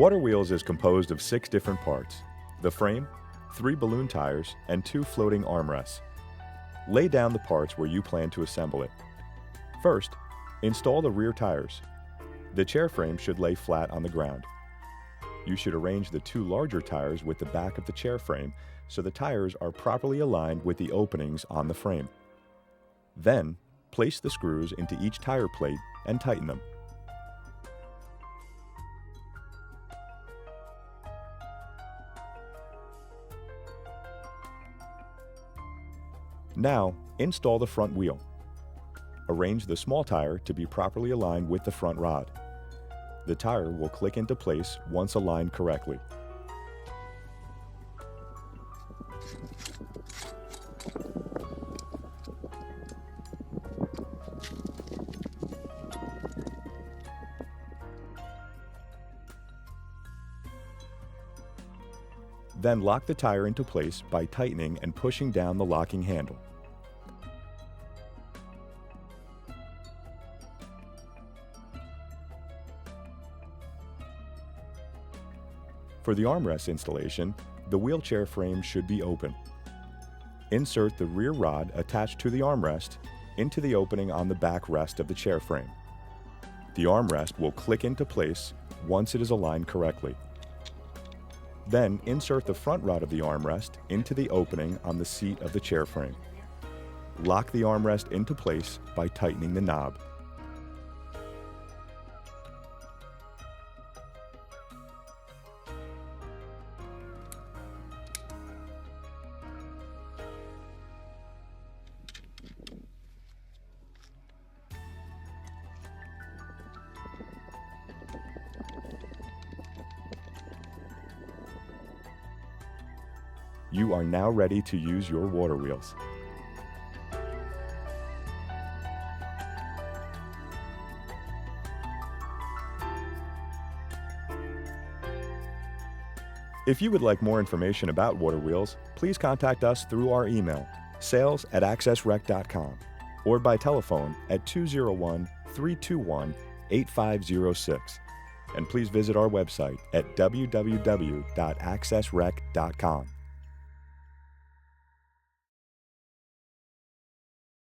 Water Wheels is composed of 6 different parts: the frame, 3 balloon tires, and 2 floating armrests. Lay down the parts where you plan to assemble it. First, install the rear tires. The chair frame should lay flat on the ground. You should arrange the 2 larger tires with the back of the chair frame so the tires are properly aligned with the openings on the frame. Then, place the screws into each tire plate and tighten them. Now, install the front wheel. Arrange the small tire to be properly aligned with the front rod. The tire will click into place once aligned correctly. Then lock the tire into place by tightening and pushing down the locking handle. For the armrest installation, the wheelchair frame should be open. Insert the rear rod attached to the armrest into the opening on the back rest of the chair frame. The armrest will click into place once it is aligned correctly. Then insert the front rod of the armrest into the opening on the seat of the chair frame. Lock the armrest into place by tightening the knob. You are now ready to use your water wheels. If you would like more information about water wheels, please contact us through our email, sales@accessrec.com, or by telephone at 201-321-8506. And please visit our website at www.accessrec.com.